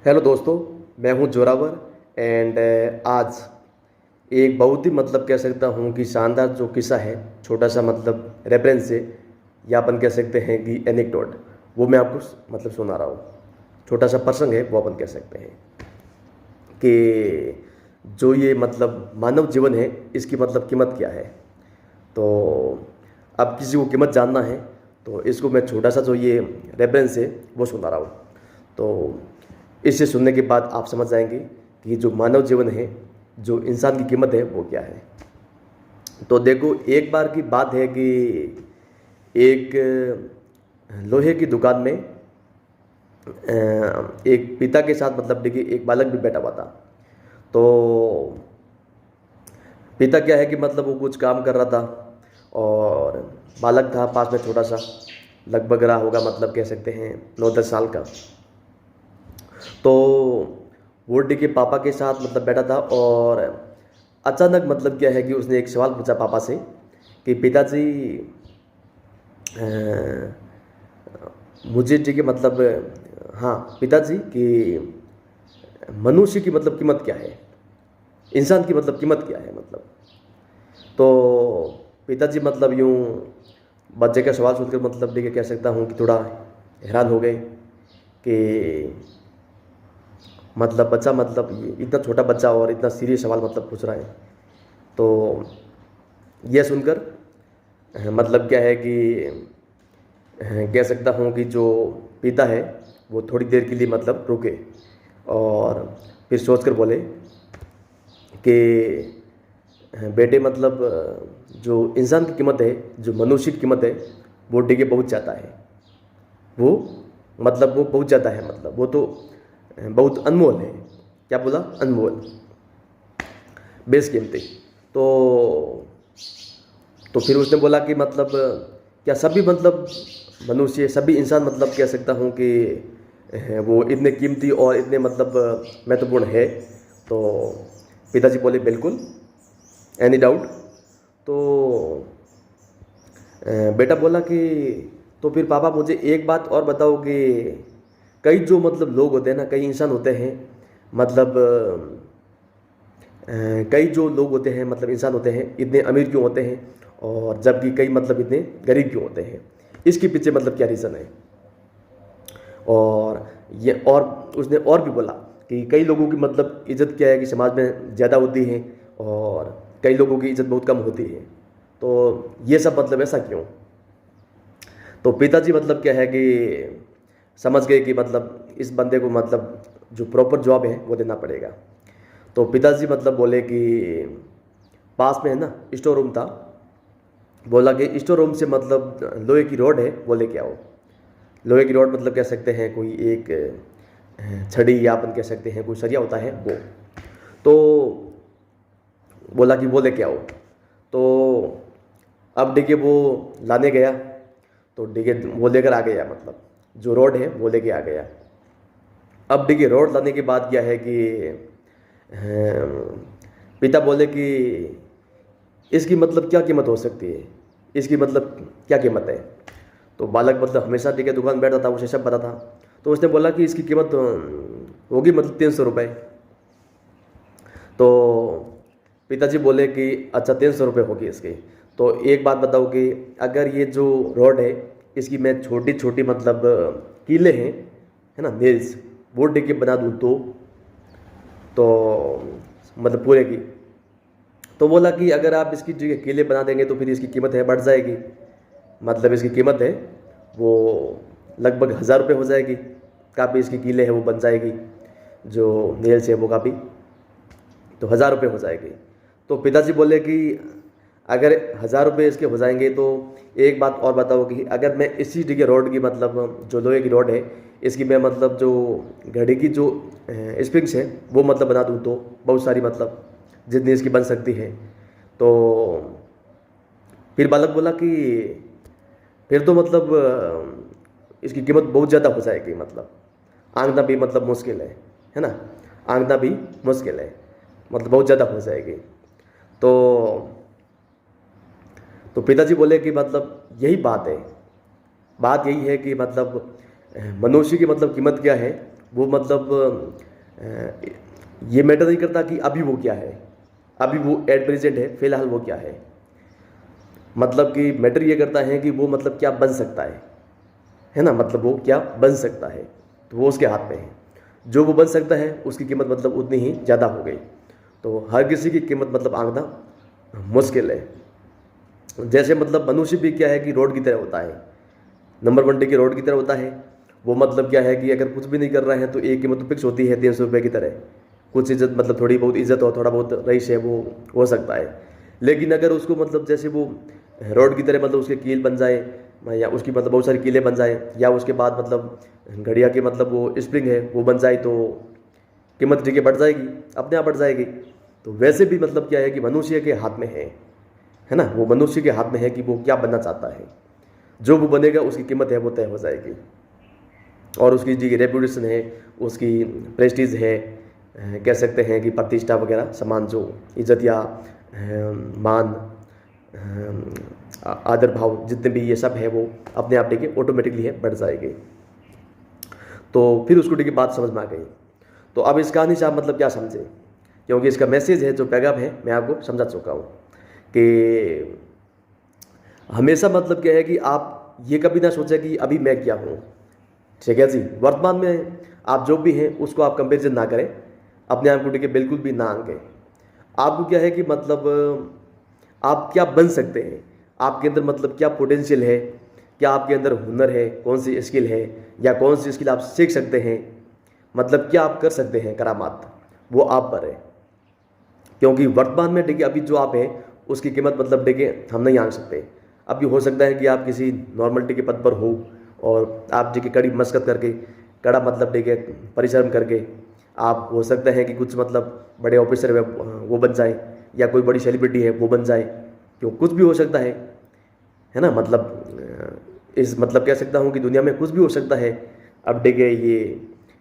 Hello दोस्तों, मैं हूं जोरावर एंड आज एक बहुत ही मतलब कह सकता हूं कि शानदार जो किस्सा है, छोटा सा मतलब रेफरेंस से या अपन कह सकते हैं कि एनेक्डोट, वो मैं आपको मतलब सुना रहा हूँ। छोटा सा प्रसंग है, वो अपन कह सकते हैं कि जो ये मतलब मानव जीवन है, इसकी मतलब कीमत क्या है। तो अब किसी को कीमत जानना है तो इसको मैं छोटा सा जो ये रेफरेंस है वो सुना रहा हूँ। तो इसे सुनने के बाद आप समझ जाएंगे कि जो मानव जीवन है, जो इंसान की कीमत है वो क्या है। तो देखो, एक बार की बात है कि एक लोहे की दुकान में एक पिता के साथ मतलब देखिए एक बालक भी बैठा हुआ था। तो पिता क्या है कि मतलब वो कुछ काम कर रहा था और बालक था पास में छोटा सा, लगभग रहा होगा मतलब कह सकते हैं 9-10 साल का। तो वो डी के पापा के साथ मतलब बैठा था और अचानक मतलब क्या है कि उसने एक सवाल पूछा पापा से कि पिताजी, अ, मुझे ठीक है मतलब, हाँ पिताजी कि मनुष्य की मतलब कीमत क्या है, इंसान की मतलब कीमत क्या है मतलब। तो पिताजी मतलब यूँ बच्चे का सवाल सुनकर मतलब देखिए कह सकता हूँ कि थोड़ा हैरान हो गए कि मतलब बच्चा मतलब ये इतना छोटा बच्चा और इतना सीरियस सवाल मतलब पूछ रहा है। तो यह सुनकर मतलब क्या है कि कह सकता हूँ कि जो पिता है वो थोड़ी देर के लिए मतलब रुके और फिर सोचकर बोले कि बेटे मतलब जो इंसान की कीमत है, जो मनुष्य की कीमत है, वो डिगे बहुत जाता है। वो मतलब वो बहुत ज़्यादा है, मतलब वो तो बहुत अनमोल है। क्या बोला? अनमोल, बेशकीमती। तो तो फिर उसने बोला कि मतलब क्या सभी मतलब मनुष्य, सभी इंसान मतलब कह सकता हूँ कि वो इतने कीमती और इतने मतलब महत्वपूर्ण है। तो पिताजी बोले बिल्कुल, एनी डाउट। तो बेटा बोला कि तो फिर पापा मुझे एक बात और बताओ कि कई जो मतलब लोग होते हैं ना, कई इंसान होते हैं मतलब कई जो लोग होते हैं मतलब इंसान होते हैं, इतने अमीर क्यों होते हैं और जबकि कई मतलब इतने गरीब क्यों होते हैं, इसके पीछे मतलब क्या रीज़न है। और ये और उसने और भी बोला कि कई लोगों की मतलब इज्जत क्या है कि समाज में ज़्यादा होती है और कई लोगों की इज्जत बहुत कम होती है। तो ये सब मतलब ऐसा क्यों। तो पिताजी मतलब क्या है कि समझ गए कि मतलब इस बंदे को मतलब जो प्रॉपर जॉब है वो देना पड़ेगा। तो पिताजी मतलब बोले कि पास में है ना स्टोर रूम था, बोला कि स्टोर रूम से मतलब लोहे की रॉड है वो लेके आओ। लोहे की रॉड मतलब कह सकते हैं कोई एक छड़ी या अपन कह सकते हैं कोई सरिया होता है वो। तो बोला कि वो लेके आओ। तो अब देखिए वो लाने गया, तो देखिए वो लेकर आ गया, मतलब जो रोड है वो लेके आ गया। अब देखिए रोड लाने के बाद क्या है कि पिता बोले कि इसकी मतलब क्या कीमत हो सकती है, इसकी मतलब क्या कीमत है। तो बालक मतलब हमेशा ठीक है दुकान बैठा था, उसे सब पता था। तो उसने बोला कि इसकी कीमत होगी मतलब 300 रुपये। तो पिताजी बोले कि अच्छा 300 रुपये होगी इसकी। तो एक बात बताओ कि अगर ये जो रॉड है इसकी मैं छोटी छोटी मतलब कीले हैं, है ना, नेल्स, वो टिके बना दूँ तो मतलब पूरे की। तो बोला कि अगर आप इसकी जगह कीले बना देंगे तो फिर इसकी कीमत है बढ़ जाएगी, मतलब इसकी कीमत है वो लगभग 1000 रुपये हो जाएगी। काफ़ी इसकी कीले है वो बन जाएगी, जो नेल्स है वो काफ़ी, तो 1000 रुपये हो जाएगी। तो पिताजी बोले कि अगर 1000 रुपये इसके हो जाएंगे तो एक बात और बताओ कि अगर मैं इसी जगह रोड की मतलब जो लोहे की रोड है इसकी मैं मतलब जो घड़ी की जो स्प्रिंग्स है वो मतलब बना दूँ तो बहुत सारी मतलब जितनी इसकी बन सकती है। तो फिर बालक बोला कि फिर तो मतलब इसकी कीमत बहुत ज़्यादा हो जाएगी, मतलब आंकना भी मतलब मुश्किल है ना, आंकना भी मुश्किल है, मतलब बहुत ज़्यादा हो जाएगी। तो तो पिताजी बोले कि मतलब यही बात है, बात यही है कि मतलब मनुष्य की मतलब कीमत क्या है वो मतलब ये मैटर नहीं करता कि अभी वो क्या है, अभी वो एट प्रेजेंट है, फिलहाल वो क्या है। मतलब कि मैटर ये करता है कि वो मतलब क्या बन सकता है ना, मतलब वो क्या बन सकता है, तो वो उसके हाथ में है। जो वो बन सकता है उसकी कीमत मतलब उतनी ही ज़्यादा हो गई। तो हर किसी की कीमत मतलब आंकना मुश्किल है। जैसे मतलब मनुष्य भी क्या है कि रोड की तरह होता है, नंबर 1 टिके रोड की तरह होता है। वो मतलब क्या है कि अगर कुछ भी नहीं कर रहा है तो एक कीमत फिक्स होती है 300 रुपये की तरह। कुछ इज्जत मतलब थोड़ी बहुत इज्जत हो, थोड़ा बहुत रईस है, वो हो सकता है। लेकिन अगर उसको मतलब जैसे वो रोड की तरह मतलब उसके कील बन जाए, या उसकी मतलब बहुत सारी कीलें बन जाए, या उसके बाद मतलब घड़िया की मतलब वो स्प्रिंग है वो बन जाए, तो कीमत ठीक है बढ़ जाएगी, अपने आप बढ़ जाएगी। तो वैसे भी मतलब क्या है कि मनुष्य के हाथ में है ना, वो मनुष्य के हाथ में है कि वो क्या बनना चाहता है। जो वो बनेगा उसकी कीमत है वो तय हो जाएगी, और उसकी जो रेपुटेशन है, उसकी प्रेस्टीज है, कह सकते हैं कि प्रतिष्ठा वगैरह समान जो इज्जत या मान, आदर भाव जितने भी ये सब है वो अपने आप देखिए ऑटोमेटिकली है बढ़ जाएगी। तो फिर उसको देखिए बात समझ में आ गई। तो अब इस कहानी से आप मतलब क्या समझे, क्योंकि इसका मैसेज है जो पैगाम है मैं आपको समझा चुका हूँ कि हमेशा मतलब क्या है कि आप ये कभी ना सोचें कि अभी मैं क्या हूँ। ठीक है जी, वर्तमान में आप जो भी हैं उसको आप कंपेरिजन ना करें, अपने आप को देखिए बिल्कुल भी ना आंकें। आपको क्या है कि मतलब आप क्या बन सकते हैं, आपके अंदर मतलब क्या पोटेंशियल है, क्या आपके अंदर हुनर है, कौन सी स्किल है, या कौन सी स्किल आप सीख सकते हैं, मतलब क्या आप कर सकते हैं करामात, वो आप पर है। क्योंकि वर्तमान में देखिए अभी जो आप हैं उसकी कीमत मतलब देखिए हम नहीं आंक सकते। अभी हो सकता है कि आप किसी नॉर्मलिटी के पद पर हो और आप देखिए कड़ी मशक्कत करके, कड़ा मतलब देखिए परिश्रम करके आप हो सकता है कि कुछ मतलब बड़े ऑफिसर वो बन जाए, या कोई बड़ी सेलिब्रिटी है वो बन जाए, क्यों कुछ भी हो सकता है ना। मतलब इस मतलब कह सकता हूँ कि दुनिया में कुछ भी हो सकता है। अब देखिए ये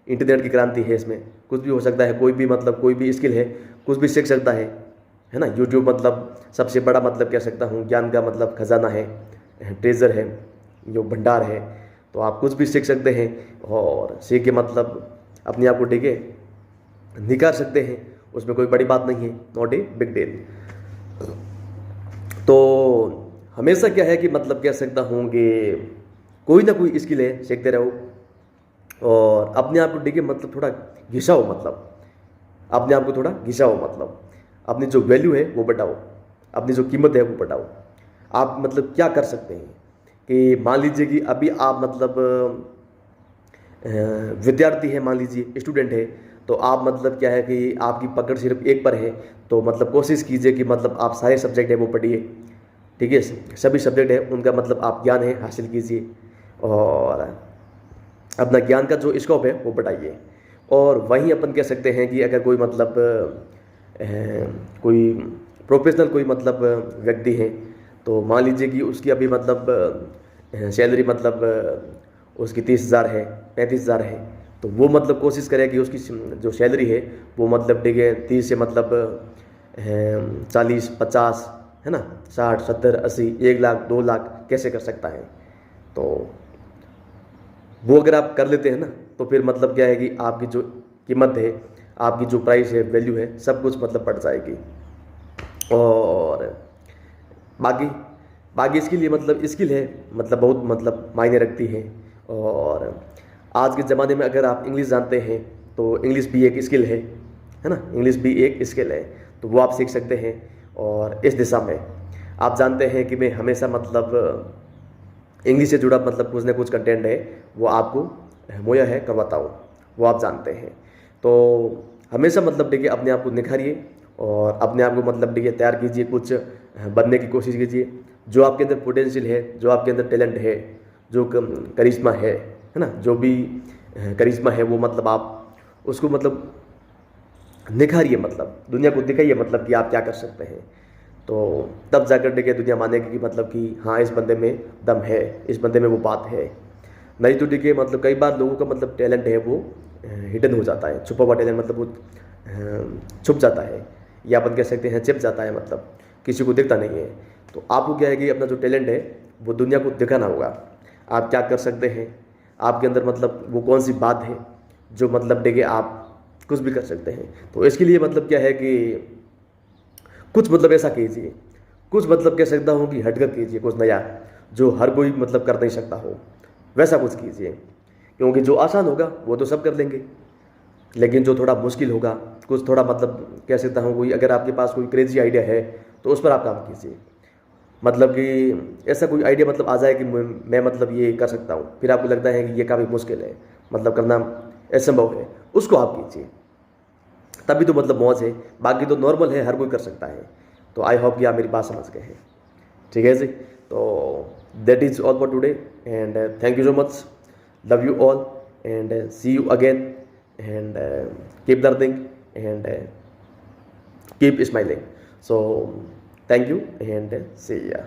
इंटरनेट की क्रांति है, इसमें कुछ भी हो सकता है, कोई भी मतलब कोई भी स्किल है कुछ भी सीख सकता है ना। यूट्यूब मतलब सबसे बड़ा मतलब कह सकता हूँ ज्ञान का मतलब खजाना है, ट्रेजर है, जो भंडार है। तो आप कुछ भी सीख सकते हैं और सीख के मतलब अपने आप को टिके निखार सकते हैं, उसमें कोई बड़ी बात नहीं है, नॉट ए बिग डील। तो हमेशा क्या है कि मतलब कह सकता हूँ कि कोई ना कोई स्किल है सीखते रहो, और अपने आप को टिके मतलब थोड़ा घिसाओ, मतलब अपने आप को थोड़ा घिसाओ, मतलब अपनी जो वैल्यू है वो बढ़ाओ, अपनी जो कीमत है वो बढ़ाओ। आप मतलब क्या कर सकते हैं कि मान लीजिए कि अभी आप मतलब विद्यार्थी है, मान लीजिए स्टूडेंट है, तो आप मतलब क्या है कि आपकी पकड़ सिर्फ एक पर है, तो मतलब कोशिश कीजिए कि मतलब आप सारे सब्जेक्ट है वो पढ़िए। ठीक है, सभी सब्जेक्ट है उनका मतलब आप ज्ञान है हासिल कीजिए, और अपना ज्ञान का जो स्कोप है वो बढ़ाइए। और वहीं अपन कह सकते हैं कि अगर कोई मतलब कोई प्रोफेशनल कोई मतलब व्यक्ति है, तो मान लीजिए कि उसकी अभी मतलब सैलरी मतलब उसकी 30,000 है, 35,000 है, तो वो मतलब कोशिश करे कि उसकी जो सैलरी है वो मतलब देखिए 30 से मतलब 40, 50 है ना, 60, 70, 80, 1 लाख, 2 लाख कैसे कर सकता है। तो वो अगर आप कर लेते हैं ना, तो फिर मतलब क्या है कि आपकी जो कीमत है, आपकी जो प्राइस है, वैल्यू है, सब कुछ मतलब बढ़ जाएगी। और बाकी बाकी इसके लिए मतलब स्किल है मतलब बहुत मतलब मायने रखती है। और आज के ज़माने में अगर आप इंग्लिश जानते हैं तो इंग्लिश भी एक स्किल है ना, इंग्लिश भी एक स्किल है, तो वो आप सीख सकते हैं। और इस दिशा में आप जानते हैं कि मैं हमेशा मतलब इंग्लिश से जुड़ा मतलब कुछ ना कुछ कंटेंट है वो आपको मुहैया है करवाता हूँ, वो आप जानते हैं। तो हमेशा मतलब देखिए अपने आप को निखारिए, और अपने आप को मतलब देखिए तैयार कीजिए, कुछ बनने की कोशिश कीजिए। जो आपके अंदर पोटेंशियल है, जो आपके अंदर टैलेंट है, जो करिश्मा है ना, जो भी करिश्मा है वो मतलब आप उसको मतलब निखारिए, मतलब दुनिया को दिखाइए मतलब कि आप क्या कर सकते हैं। तो तब जाकर देखिए दुनिया मानेगी कि मतलब कि हाँ इस बंदे में दम है, इस बंदे में वो बात है। नहीं तो देखिए मतलब कई बार लोगों का मतलब टैलेंट है वो हिडन हो जाता है, छुपा हुआ टैलेंट मतलब वो छुप जाता है, या अपन कह सकते हैं छिप जाता है, मतलब किसी को दिखता नहीं है। तो आपको क्या है कि अपना जो टैलेंट है वो दुनिया को दिखाना होगा, आप क्या कर सकते हैं, आपके अंदर मतलब वो कौन सी बात है जो मतलब देखिए आप कुछ भी कर सकते हैं। तो इसके लिए मतलब क्या है कि कुछ मतलब ऐसा कीजिए, कुछ मतलब कह सकता हूँ कि हटकर कीजिए, कुछ नया जो हर कोई मतलब कर नहीं सकता हो, वैसा कुछ कीजिए। क्योंकि जो आसान होगा वो तो सब कर लेंगे, लेकिन जो थोड़ा मुश्किल होगा, कुछ थोड़ा मतलब कह सकता हूँ, कोई अगर आपके पास कोई क्रेजी आइडिया है तो उस पर आप काम कीजिए। मतलब कि ऐसा कोई आइडिया मतलब आ जाए कि मैं मतलब ये कर सकता हूँ, फिर आपको लगता है कि ये काफ़ी मुश्किल है, मतलब करना असंभव है, उसको आप कीजिए, तभी तो मतलब मौज है। बाकी तो नॉर्मल है, हर कोई कर सकता है। तो आई होप कि आप मेरी बात समझ गए हैं। ठीक है जी। तो that is all for today and thank you so much, love you all and see you again and keep learning and keep smiling. So thank you and see ya.